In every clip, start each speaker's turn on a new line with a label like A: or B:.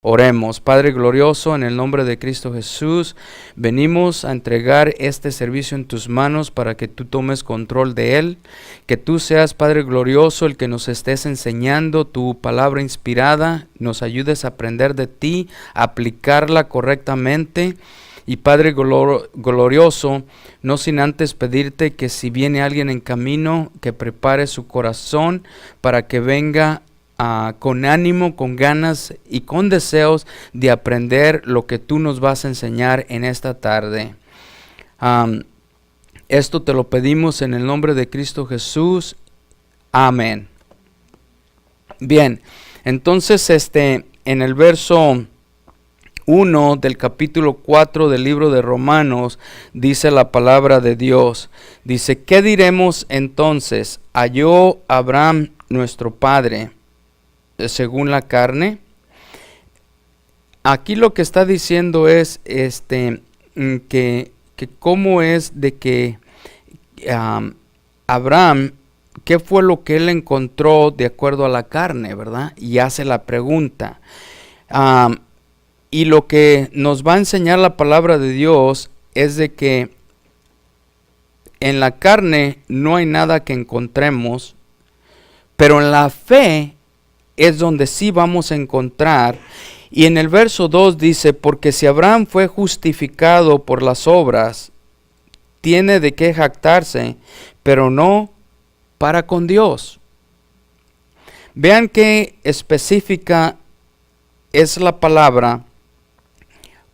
A: Oremos. Padre glorioso, en el nombre de Cristo Jesús, venimos a entregar este servicio en tus manos para que tú tomes control de él, que tú seas, Padre glorioso, el que nos estés enseñando tu palabra inspirada, nos ayudes a aprender de ti, a aplicarla correctamente. Y Padre glorioso, no sin antes pedirte que si viene alguien en camino, que prepare su corazón para que venga con ánimo, con ganas y con deseos de aprender lo que tú nos vas a enseñar en esta tarde. Esto te lo pedimos en el nombre de Cristo Jesús. Amén. Bien, entonces en el verso 1 del capítulo 4 del libro de Romanos dice la palabra de Dios. Dice, ¿qué diremos entonces? ¿Halló Abraham nuestro padre según la carne? Aquí lo que está diciendo es que cómo es de que Abraham, qué fue lo que él encontró de acuerdo a la carne, ¿verdad? Y hace la pregunta. Y lo que nos va a enseñar la palabra de Dios es de que en la carne no hay nada que encontremos, pero en la fe es donde sí vamos a encontrar. Y en el verso 2 dice, porque si Abraham fue justificado por las obras, tiene de qué jactarse, pero no para con Dios. Vean qué específica es la palabra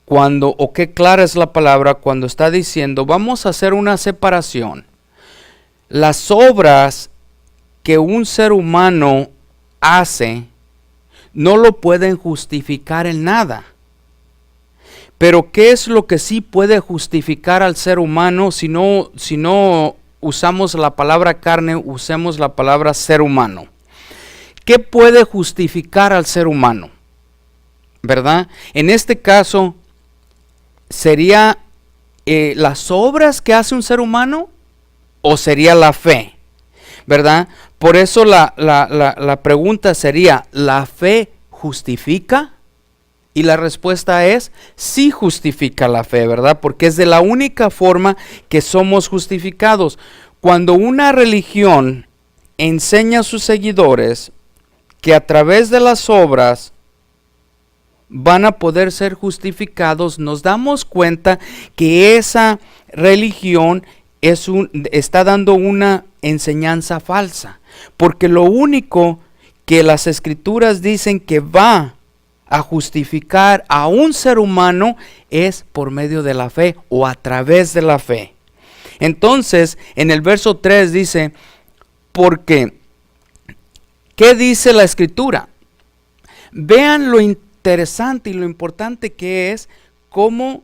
A: o qué clara es la palabra cuando está diciendo, vamos a hacer una separación. Las obras que un ser humano hace no lo pueden justificar en nada. Pero ¿qué es lo que sí puede justificar al ser humano? Si no usamos la palabra carne, usemos la palabra ser humano. ¿Qué puede justificar al ser humano? ¿Verdad? En este caso, ¿sería las obras que hace un ser humano o sería la fe? ¿Verdad? Por eso la pregunta sería, ¿la fe justifica? Y la respuesta es, sí justifica la fe, ¿verdad? Porque es de la única forma que somos justificados. Cuando una religión enseña a sus seguidores que a través de las obras van a poder ser justificados, nos damos cuenta que esa religión está dando una enseñanza falsa, porque lo único que las escrituras dicen que va a justificar a un ser humano es por medio de la fe o a través de la fe. Entonces, en el verso 3 dice, porque, ¿qué dice la escritura? Vean lo interesante y lo importante que es cómo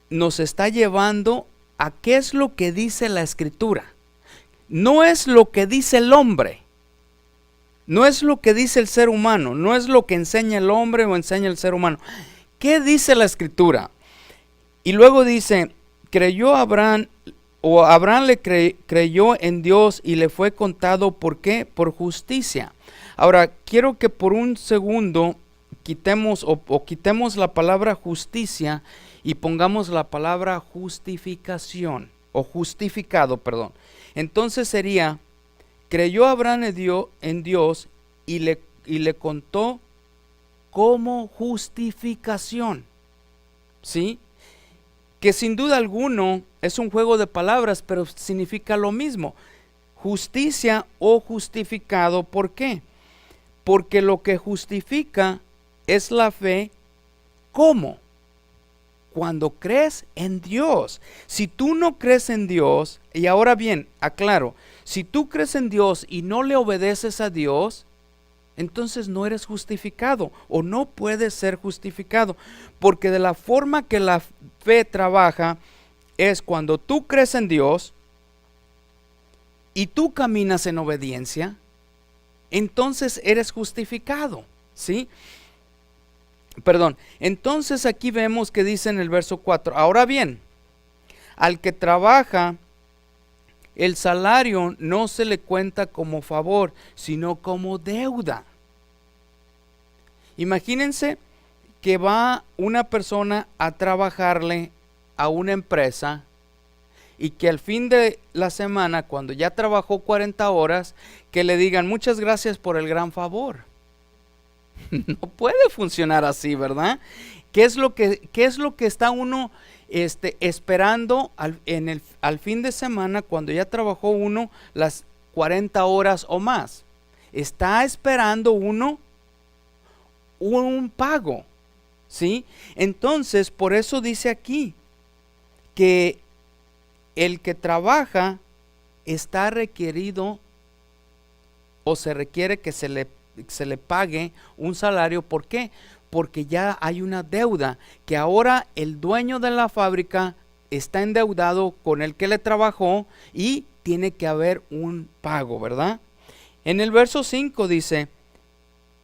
A: nos está llevando a qué es lo que dice la escritura. No es lo que dice el hombre, no es lo que dice el ser humano, no es lo que enseña el hombre o enseña el ser humano. ¿Qué dice la escritura? Y luego dice, creyó Abraham, o Abraham le creyó en Dios y le fue contado, ¿por qué? Por justicia. Ahora, quiero que por un segundo quitemos la palabra justicia y pongamos la palabra justificación, o justificado, perdón. Entonces sería, creyó Abraham en Dios y le contó como justificación, ¿sí? Que sin duda alguno es un juego de palabras, pero significa lo mismo. Justicia o justificado, ¿por qué? Porque lo que justifica es la fe, ¿cómo? Cuando crees en Dios. Si tú no crees en Dios, y ahora bien, aclaro, si tú crees en Dios y no le obedeces a Dios, entonces no eres justificado o no puedes ser justificado, porque de la forma que la fe trabaja es cuando tú crees en Dios y tú caminas en obediencia, entonces eres justificado, ¿sí? Entonces aquí vemos que dice en el verso 4, ahora bien, al que trabaja, el salario no se le cuenta como favor, sino como deuda. Imagínense que va una persona a trabajarle a una empresa y que al fin de la semana, cuando ya trabajó 40 horas, que le digan muchas gracias por el gran favor. No puede funcionar así, ¿verdad? ¿Qué es lo que está uno esperando al fin de semana cuando ya trabajó uno las 40 horas o más? Está esperando uno un pago, ¿sí? Entonces, por eso dice aquí que el que trabaja está requerido o se requiere que se le pague un salario. ¿Por qué? Porque ya hay una deuda, que ahora el dueño de la fábrica está endeudado con el que le trabajó y tiene que haber un pago, ¿verdad? En el verso 5 dice,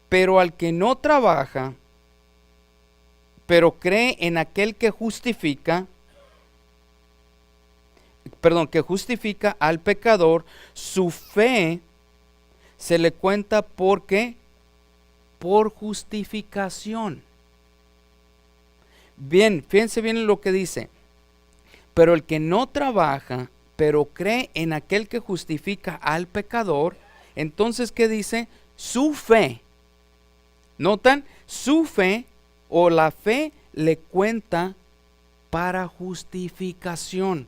A: pero al que no trabaja, pero cree en aquel que justifica al pecador, su fe se le cuenta porque por justificación. Bien, fíjense bien lo que dice. Pero el que no trabaja, pero cree en aquel que justifica al pecador, entonces, ¿qué dice? Su fe. ¿Notan? Su fe o la fe le cuenta para justificación.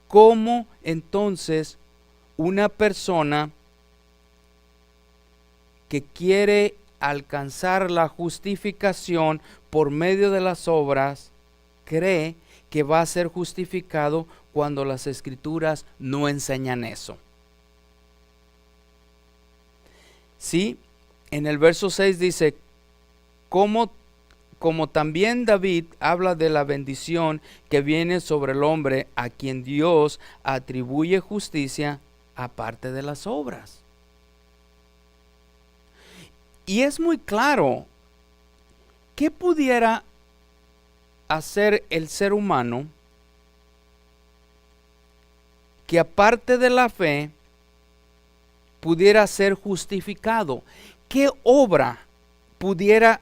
A: ¿Cómo entonces una persona que quiere alcanzar la justificación por medio de las obras cree que va a ser justificado cuando las escrituras no enseñan eso? Sí, en el verso 6 dice, como también David habla de la bendición que viene sobre el hombre a quien Dios atribuye justicia aparte de las obras. Y es muy claro, ¿qué pudiera hacer el ser humano que aparte de la fe pudiera ser justificado? ¿Qué obra pudiera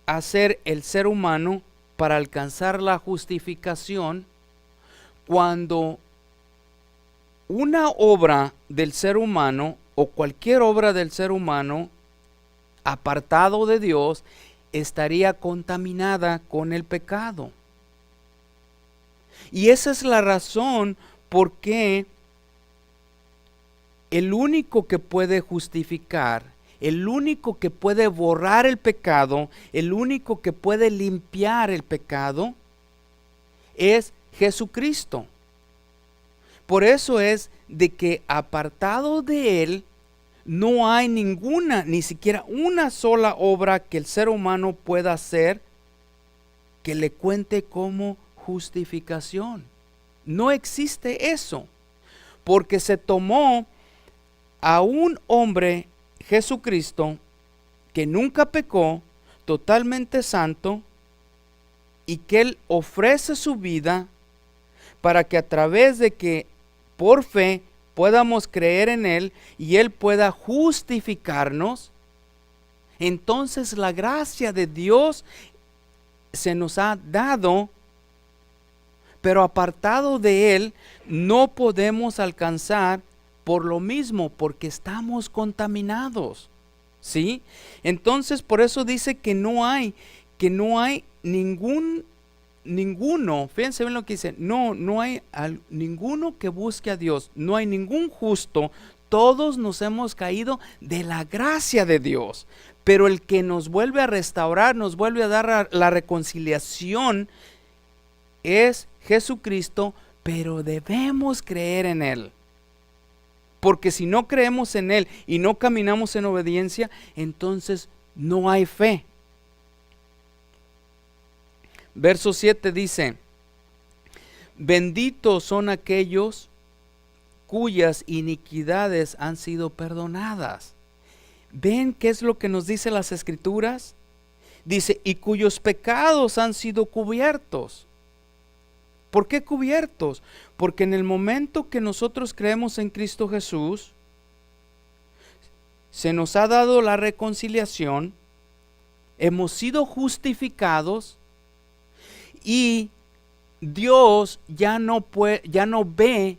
A: hacer el ser humano para alcanzar la justificación cuando una obra del ser humano o cualquier obra del ser humano apartado de Dios estaría contaminada con el pecado? Y esa es la razón por qué el único que puede justificar, el único que puede borrar el pecado, el único que puede limpiar el pecado es Jesucristo. Por eso es de que apartado de Él no hay ninguna, ni siquiera una sola obra que el ser humano pueda hacer que le cuente como justificación. No existe eso, porque se tomó a un hombre, Jesucristo, que nunca pecó, totalmente santo, y que Él ofrece su vida para que a través de que por fe podamos creer en Él y Él pueda justificarnos. Entonces la gracia de Dios se nos ha dado, pero apartado de Él no podemos alcanzar por lo mismo, porque estamos contaminados, ¿sí? Entonces por eso dice que no hay ninguno, fíjense bien lo que dice, no hay ninguno que busque a Dios, no hay ningún justo, todos nos hemos caído de la gracia de Dios, pero el que nos vuelve a restaurar, nos vuelve a dar la reconciliación es Jesucristo, pero debemos creer en Él. Porque si no creemos en Él y no caminamos en obediencia, entonces no hay fe. Verso 7 dice, benditos son aquellos cuyas iniquidades han sido perdonadas. ¿Ven qué es lo que nos dice las Escrituras? Dice, y cuyos pecados han sido cubiertos. ¿Por qué cubiertos? Porque en el momento que nosotros creemos en Cristo Jesús, se nos ha dado la reconciliación, hemos sido justificados y Dios ya no ve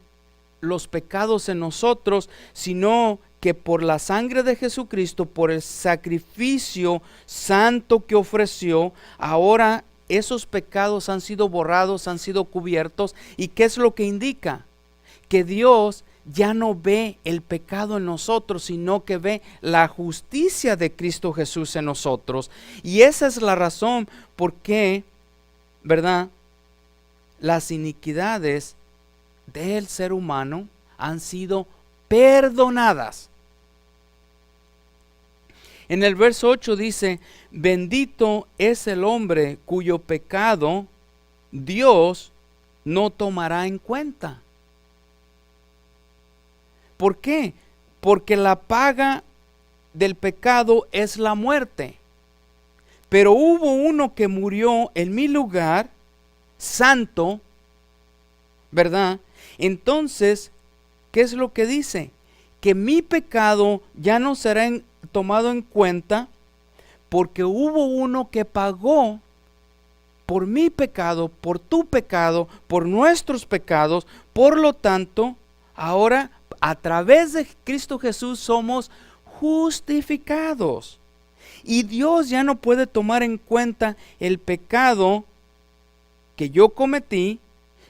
A: los pecados en nosotros, sino que por la sangre de Jesucristo, por el sacrificio santo que ofreció, ahora esos pecados han sido borrados, han sido cubiertos. ¿Y qué es lo que indica? Que Dios ya no ve el pecado en nosotros, sino que ve la justicia de Cristo Jesús en nosotros. Y esa es la razón por qué, ¿verdad?, las iniquidades del ser humano han sido perdonadas. En el verso 8 dice: bendito es el hombre cuyo pecado Dios no tomará en cuenta. ¿Por qué? Porque la paga del pecado es la muerte. Pero hubo uno que murió en mi lugar, santo, ¿verdad? Entonces, ¿qué es lo que dice? Que mi pecado ya no será tomado en cuenta, porque hubo uno que pagó por mi pecado, por tu pecado, por nuestros pecados. Por lo tanto, ahora a través de Cristo Jesús somos justificados. Y Dios ya no puede tomar en cuenta el pecado que yo cometí,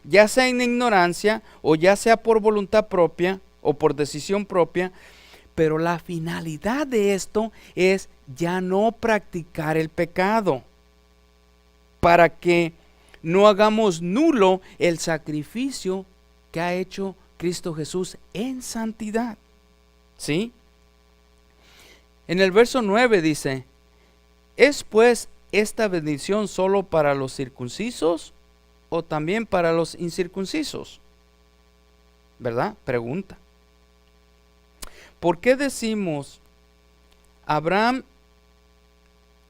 A: ya sea en ignorancia o ya sea por voluntad propia o por decisión propia. Pero la finalidad de esto es ya no practicar el pecado, para que no hagamos nulo el sacrificio que ha hecho Cristo Jesús en santidad. ¿Sí? En el verso 9 dice: ¿es pues esta bendición solo para los circuncisos o también para los incircuncisos? ¿Verdad? Pregunta. ¿Por qué decimos Abraham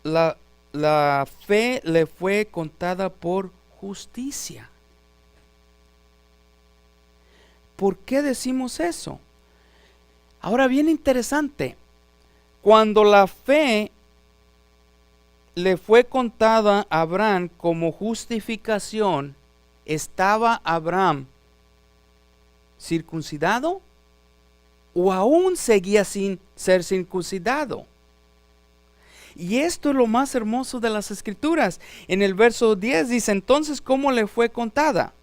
A: la fe le fue contada por justicia? ¿Por qué decimos eso? Ahora, bien interesante, cuando la fe le fue contada a Abraham como justificación, ¿estaba Abraham circuncidado o aún seguía sin ser circuncidado? Y esto es lo más hermoso de las Escrituras. En el verso 10 dice: entonces, ¿cómo le fue contada?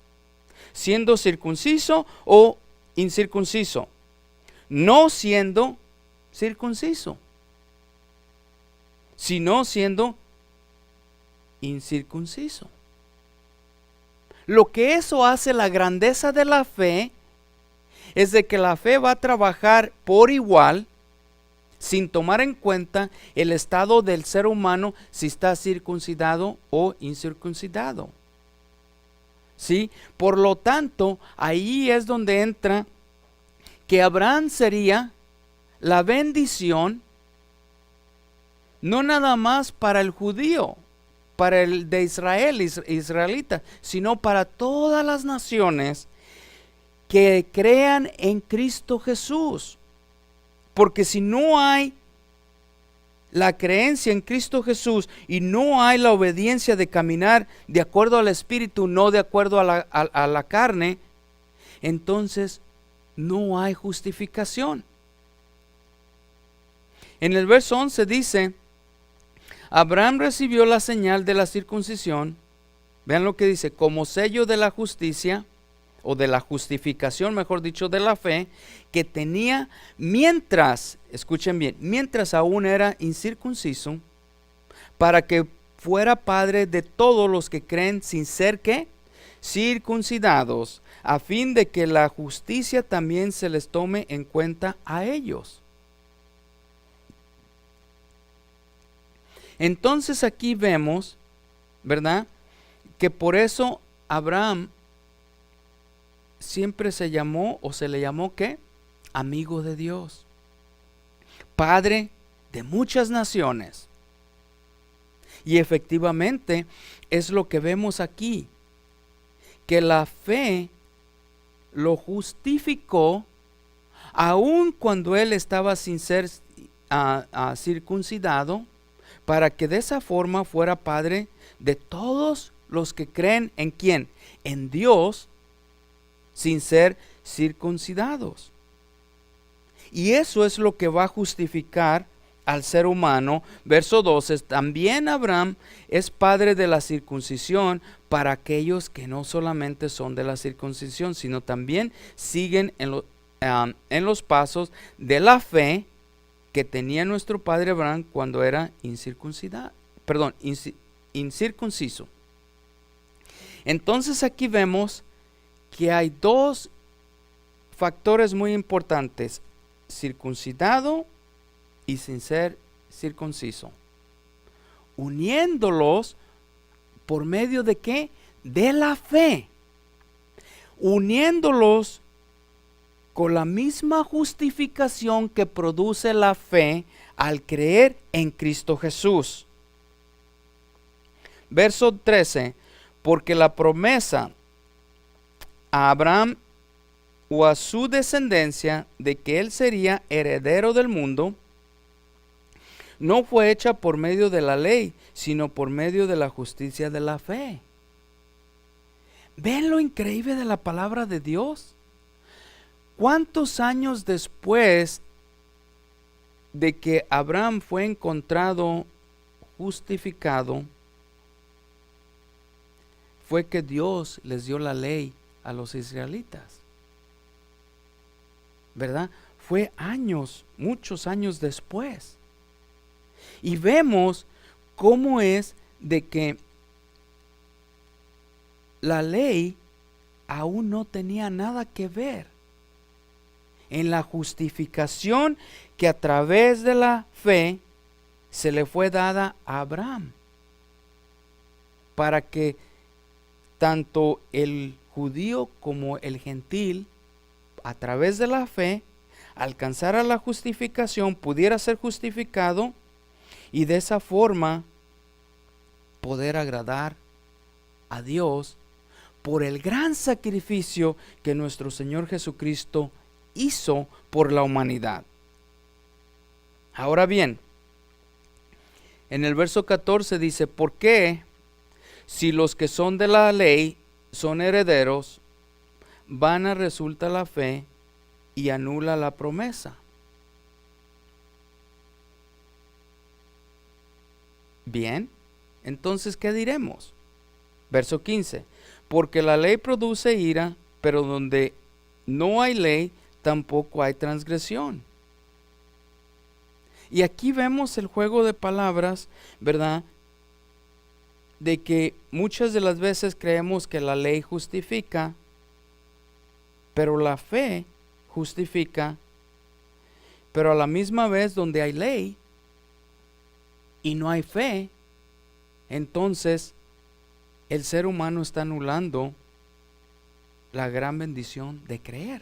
A: ¿Siendo circunciso o incircunciso? No siendo circunciso, sino siendo incircunciso. Lo que eso hace la grandeza de la fe es de que la fe va a trabajar por igual, sin tomar en cuenta el estado del ser humano, si está circuncidado o incircuncidado. ¿Sí? Por lo tanto, ahí es donde entra que Abraham sería la bendición, no nada más para el judío, para el de Israel, israelita, sino para todas las naciones que crean en Cristo Jesús. Porque si no hay la creencia en Cristo Jesús y no hay la obediencia de caminar de acuerdo al Espíritu, no de acuerdo a la carne, entonces no hay justificación. En el verso 11 dice: Abraham recibió la señal de la circuncisión, vean lo que dice, como sello de la justicia, o de la justificación, mejor dicho, de la fe, que tenía mientras, escuchen bien, mientras aún era incircunciso, para que fuera padre de todos los que creen sin ser, ¿qué?, circuncidados, a fin de que la justicia también se les tome en cuenta a ellos. Entonces aquí vemos, ¿verdad?, que por eso Abraham siempre se llamó, o se le llamó, ¿qué?, amigo de Dios, padre de muchas naciones. Y efectivamente es lo que vemos aquí, que la fe lo justificó aun cuando él estaba sin ser circuncidado, para que de esa forma fuera padre de todos los que creen en quién, en Dios, sin ser circuncidados. Y eso es lo que va a justificar al ser humano. Verso 12, también Abraham es padre de la circuncisión para aquellos que no solamente son de la circuncisión, sino también siguen en los pasos de la fe que tenía nuestro padre Abraham cuando era incircunciso. Entonces aquí vemos que hay dos factores muy importantes: circuncidado y sin ser circunciso, uniéndolos por medio de ¿qué? De la fe, uniéndolos con la misma justificación que produce la fe al creer en Cristo Jesús. Verso 13, porque la promesa a Abraham o a su descendencia de que él sería heredero del mundo, no fue hecha por medio de la ley, sino por medio de la justicia de la fe. ¿Ven lo increíble de la palabra de Dios? ¿Cuántos años después de que Abraham fue encontrado justificado, fue que Dios les dio la ley a los israelitas? ¿Verdad? Fue años, muchos años después. Y vemos cómo es de que la ley aún no tenía nada que ver en la justificación que a través de la fe se le fue dada a Abraham, para que tanto el judío como el gentil, a través de la fe, alcanzara la justificación, pudiera ser justificado y de esa forma poder agradar a Dios por el gran sacrificio que nuestro Señor Jesucristo hizo por la humanidad. Ahora bien, en el verso 14 dice: ¿por qué, si los que son de la ley son herederos, vana resulta la fe y anula la promesa? Bien, entonces, ¿qué diremos? Verso 15: porque la ley produce ira, pero donde no hay ley, tampoco hay transgresión. Y aquí vemos el juego de palabras, ¿verdad? De que muchas de las veces creemos que la ley justifica, pero la fe justifica, pero a la misma vez donde hay ley y no hay fe, entonces el ser humano está anulando la gran bendición de creer,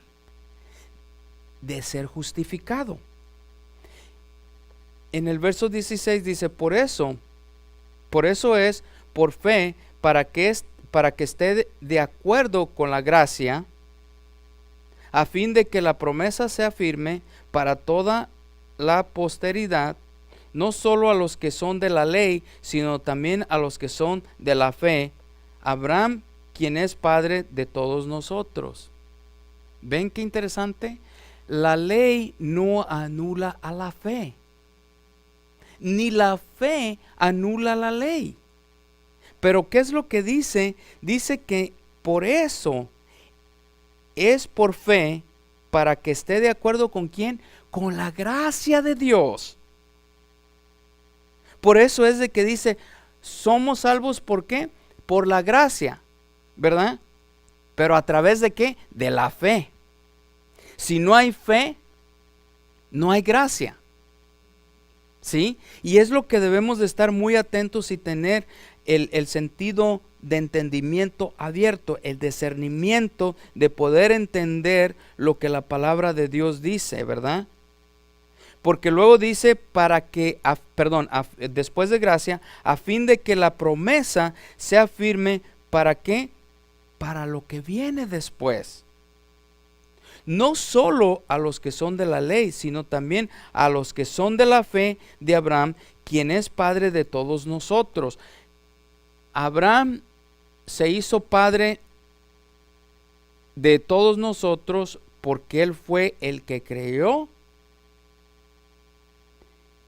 A: de ser justificado. En el verso 16 dice: por eso es por fe, para que esté de acuerdo con la gracia, a fin de que la promesa sea firme para toda la posteridad, no solo a los que son de la ley, sino también a los que son de la fe, Abraham, quien es padre de todos nosotros. ¿Ven qué interesante? La ley no anula a la fe, ni la fe anula la ley. Pero ¿qué es lo que dice? Dice que por eso es por fe, para que esté de acuerdo con ¿quién? Con la gracia de Dios. Por eso es de que dice, somos salvos, ¿por qué? Por la gracia, ¿verdad? Pero a través de ¿qué? De la fe. Si no hay fe, no hay gracia. ¿Sí? Y es lo que debemos de estar muy atentos y tener el sentido de entendimiento abierto, el discernimiento de poder entender lo que la palabra de Dios dice, ¿verdad? Porque luego dice después de gracia, a fin de que la promesa sea firme, ¿para qué? Para lo que viene después. no solo a los que son de la ley, sino también a los que son de la fe de Abraham, quien es padre de todos nosotros. Abraham se hizo padre de todos nosotros porque él fue el que creyó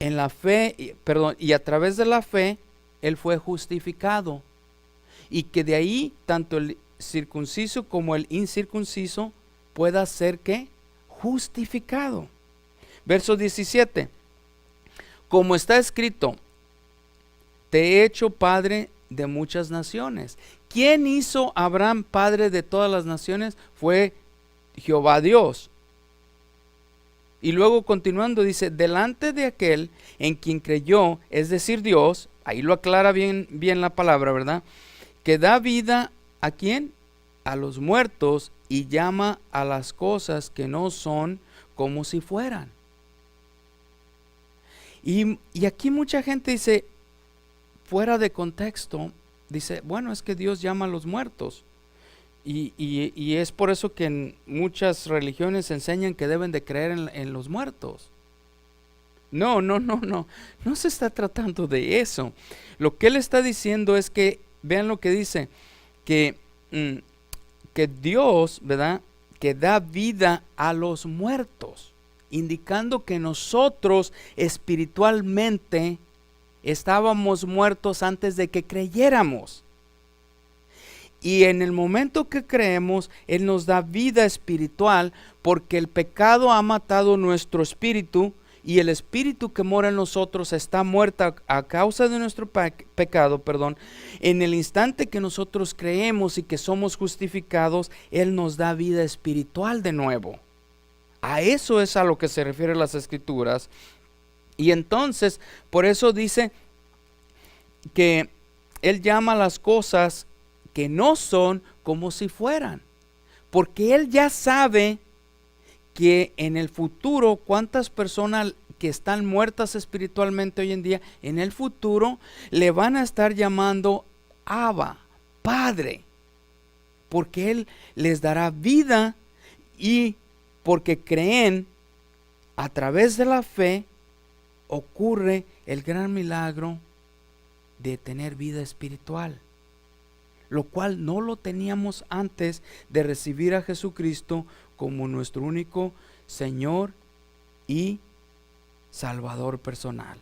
A: en la fe, y a través de la fe él fue justificado, y que de ahí tanto el circunciso como el incircunciso pueda ser ¿qué? Justificado. Verso 17. Como está escrito, te he hecho padre de muchas naciones. ¿Quién hizo a Abraham padre de todas las naciones? Fue Jehová Dios. Y luego continuando dice, delante de aquel en quien creyó, es decir Dios, ahí lo aclara bien la palabra, ¿verdad? Que da vida ¿a quién? A los muertos, y llama a las cosas que no son como si fueran. Y aquí mucha gente dice, fuera de contexto, dice, bueno, es que Dios llama a los muertos. Y es por eso que en muchas religiones enseñan que deben de creer en los muertos. No se está tratando de eso. Lo que él está diciendo es que, vean lo que dice, que Dios, ¿verdad?, que da vida a los muertos, indicando que nosotros espiritualmente estábamos muertos antes de que creyéramos. Y en el momento que creemos, Él nos da vida espiritual, porque el pecado ha matado nuestro espíritu, y el espíritu que mora en nosotros está muerto a causa de nuestro pecado. En el instante que nosotros creemos y que somos justificados, Él nos da vida espiritual de nuevo. A eso es a lo que se refieren las Escrituras. Y entonces, por eso dice que Él llama las cosas que no son como si fueran, porque Él ya sabe que en el futuro, cuántas personas que están muertas espiritualmente hoy en día, en el futuro le van a estar llamando Abba, Padre, porque Él les dará vida, y porque creen, a través de la fe ocurre el gran milagro de tener vida espiritual, lo cual no lo teníamos antes de recibir a Jesucristo como nuestro único Señor y Salvador personal.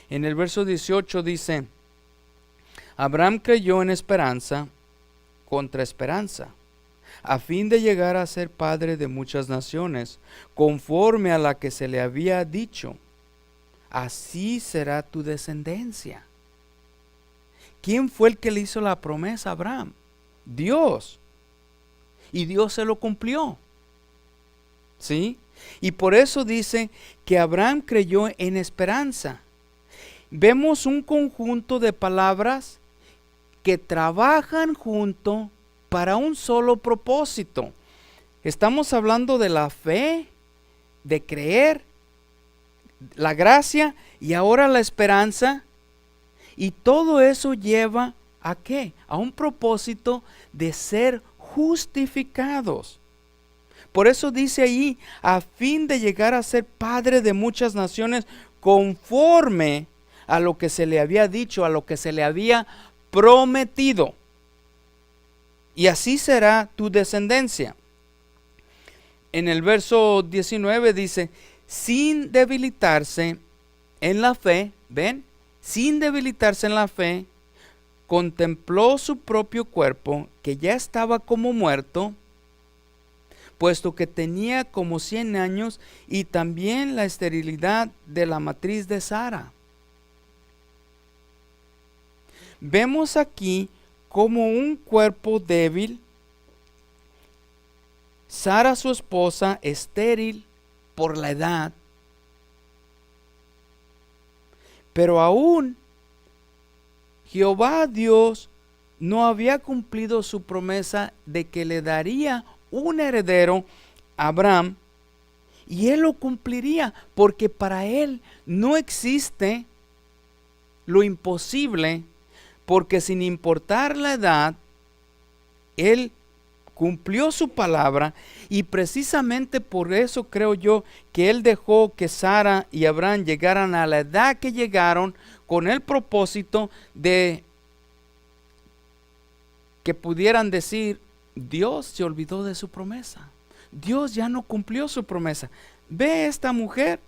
A: En el verso 18 dice, Abraham creyó en esperanza contra esperanza, a fin de llegar a ser padre de muchas naciones, conforme a la que se le había dicho, así será tu descendencia. ¿Quién fue el que le hizo la promesa a Abraham? Dios. Y Dios se lo cumplió. ¿Sí? Y por eso dice que Abraham creyó en esperanza. Vemos un conjunto de palabras que trabajan junto para un solo propósito. Estamos hablando de la fe, de creer, la gracia y ahora la esperanza. Y todo eso lleva ¿a qué? A un propósito de ser justificados. Por eso dice ahí, a fin de llegar a ser padre de muchas naciones, conforme a lo que se le había dicho, a lo que se le había prometido. Y así será tu descendencia. En el verso 19 dice, sin debilitarse en la fe, ¿ven? Sin debilitarse en la fe, contempló su propio cuerpo, que ya estaba como muerto, puesto que tenía como 100 años, y también la esterilidad de la matriz de Sara. Vemos aquí como un cuerpo débil, Sara su esposa estéril por la edad, pero aún Jehová Dios no había cumplido su promesa de que le daría un heredero a Abraham, y él lo cumpliría, porque para él no existe lo imposible, porque sin importar la edad, él cumplió su palabra, y precisamente por eso creo yo que él dejó que Sara y Abraham llegaran a la edad que llegaron, con el propósito de que pudieran decir: Dios se olvidó de su promesa, Dios ya no cumplió su promesa. Ve, esta mujer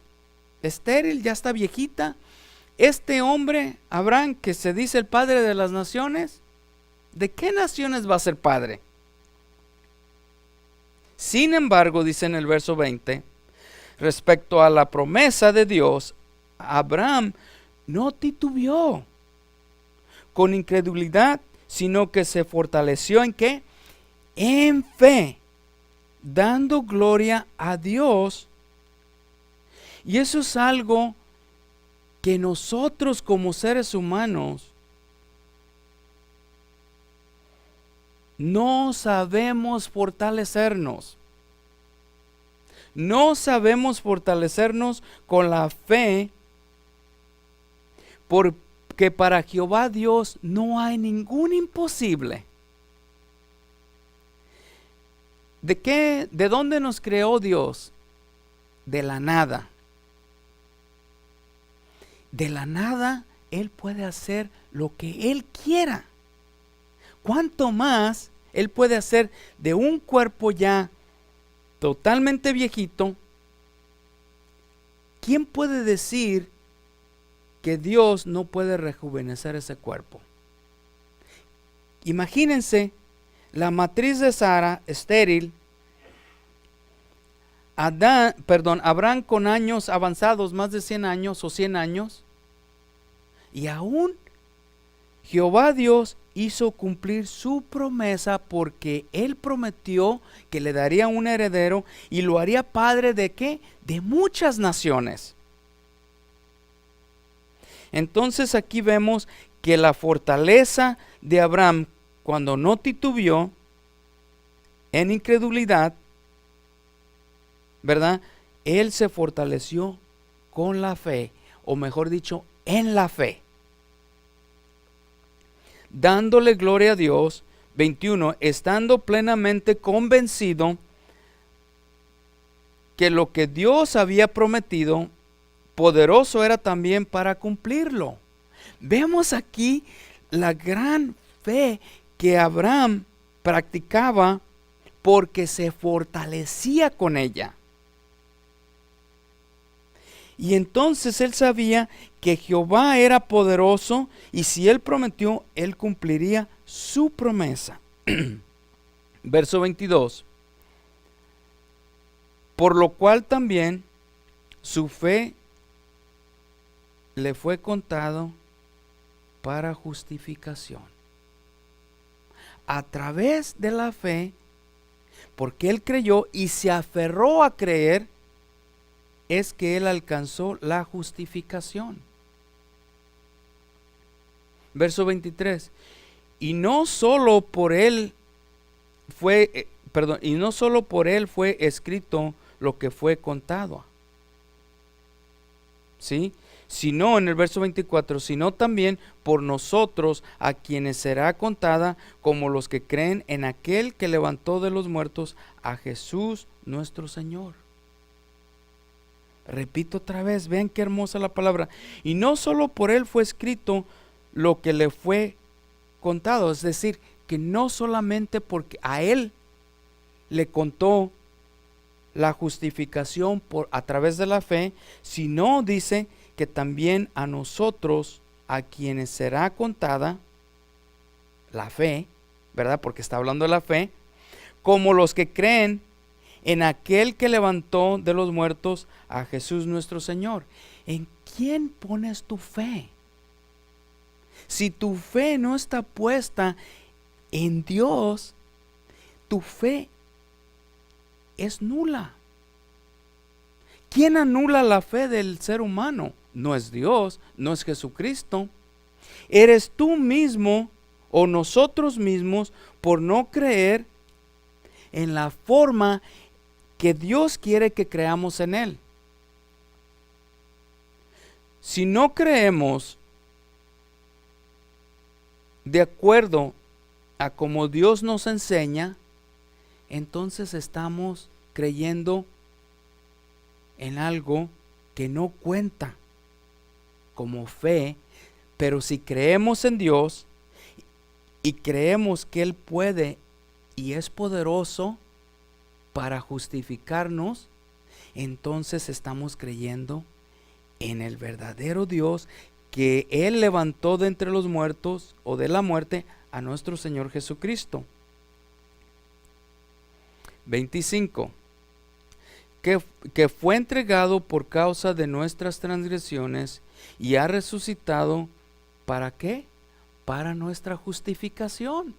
A: estéril, ya está viejita. Este hombre, Abraham, que se dice el padre de las naciones, ¿de qué naciones va a ser padre? Sin embargo, dice en el verso 20, respecto a la promesa de Dios, Abraham no titubeó con incredulidad, sino que se fortaleció ¿en qué? En fe, dando gloria a Dios. Y eso es algo que nosotros como seres humanos no sabemos fortalecernos. No sabemos fortalecernos con la fe, porque para Jehová Dios no hay ningún imposible. ¿De dónde nos creó Dios? De la nada. De la nada Él puede hacer lo que Él quiera. ¿Cuánto más Él puede hacer de un cuerpo ya totalmente viejito? ¿Quién puede decir que Dios no puede rejuvenecer ese cuerpo? Imagínense la matriz de Sara estéril, Abraham con años avanzados, más de 100 años o 100 años, y aún Jehová Dios hizo cumplir su promesa, porque Él prometió que le daría un heredero y lo haría padre ¿de qué? De muchas naciones. Entonces aquí vemos que la fortaleza de Abraham, cuando no titubeó en incredulidad, ¿verdad? Él se fortaleció con la fe, o mejor dicho, en la fe, dándole gloria a Dios. 21, estando plenamente convencido que lo que Dios había prometido, poderoso era también para cumplirlo. Vemos aquí la gran fe que Abraham practicaba, porque se fortalecía con ella. Y entonces él sabía que Jehová era poderoso, y si él prometió, él cumpliría su promesa. Verso 22. Por lo cual también su fe le fue contado para justificación. A través de la fe, porque él creyó y se aferró a creer, es que él alcanzó la justificación. Verso 23. Y no solo por él fue escrito lo que fue contado. ¿Sí? Sino, en el verso 24, sino también por nosotros, a quienes será contada, como los que creen en aquel que levantó de los muertos a Jesús nuestro Señor. Repito otra vez, vean qué hermosa la palabra. Y no solo por él fue escrito lo que le fue contado, es decir, que no solamente porque a él le contó la justificación a través de la fe, sino dice que también a nosotros, a quienes será contada la fe, ¿verdad? Porque está hablando de la fe, como los que creen en aquel que levantó de los muertos a Jesús nuestro Señor. ¿En quién pones tu fe? Si tu fe no está puesta en Dios, tu fe es nula. ¿Quién anula la fe del ser humano? No es Dios, no es Jesucristo. Eres tú mismo o nosotros mismos por no creer en la forma que Dios quiere que creamos en Él. Si no creemos de acuerdo a como Dios nos enseña, entonces estamos creyendo en algo que no cuenta como fe. Pero si creemos en Dios y creemos que Él puede y es poderoso para justificarnos, entonces estamos creyendo en el verdadero Dios, que Él levantó de entre los muertos o de la muerte a nuestro Señor Jesucristo. 25. Que fue entregado por causa de nuestras transgresiones y ha resucitado. ¿Para qué? Para nuestra justificación.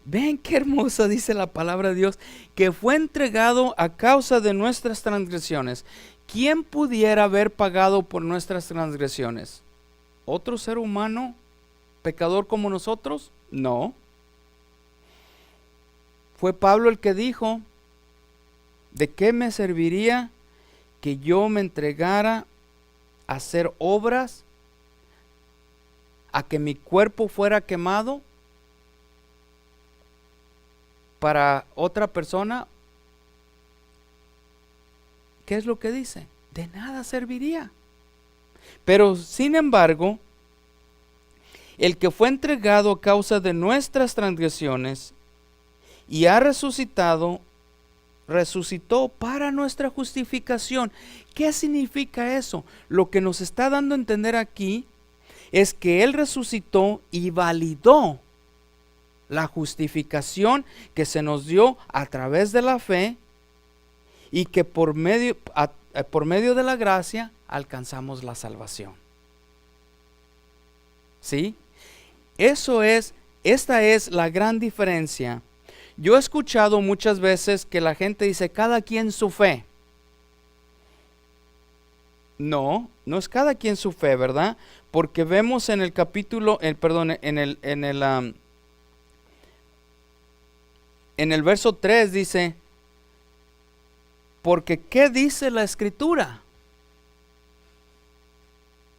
A: Ven qué hermosa dice la palabra de Dios, que fue entregado a causa de nuestras transgresiones. ¿Quién pudiera haber pagado por nuestras transgresiones? ¿Otro ser humano pecador como nosotros? No. Fue Pablo el que dijo: ¿de qué me serviría que yo me entregara a hacer obras, a que mi cuerpo fuera quemado para otra persona? ¿Qué es lo que dice? De nada serviría. Pero sin embargo, el que fue entregado a causa de nuestras transgresiones y ha resucitó para nuestra justificación. ¿Qué significa eso? Lo que nos está dando a entender aquí es que Él resucitó y validó la justificación que se nos dio a través de la fe, y que por medio de la gracia alcanzamos la salvación. ¿Sí? Esta es la gran diferencia. Yo he escuchado muchas veces que la gente dice: cada quien su fe. No es cada quien su fe, ¿verdad? Porque vemos en el capítulo, en el verso 3 dice: porque ¿qué dice la Escritura?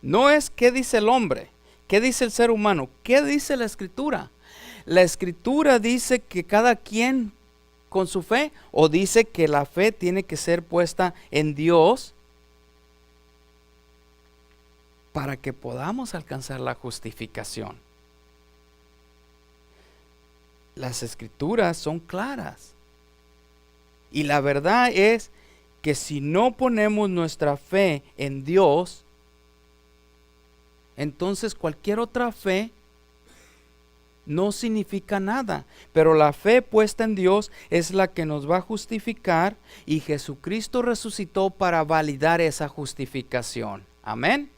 A: No es qué dice el hombre, qué dice el ser humano, ¿qué dice la Escritura? La Escritura dice que cada quien con su fe, o dice que la fe tiene que ser puesta en Dios para que podamos alcanzar la justificación. Las Escrituras son claras. Y la verdad es que si no ponemos nuestra fe en Dios, entonces cualquier otra fe no significa nada. Pero la fe puesta en Dios es la que nos va a justificar, y Jesucristo resucitó para validar esa justificación. Amén.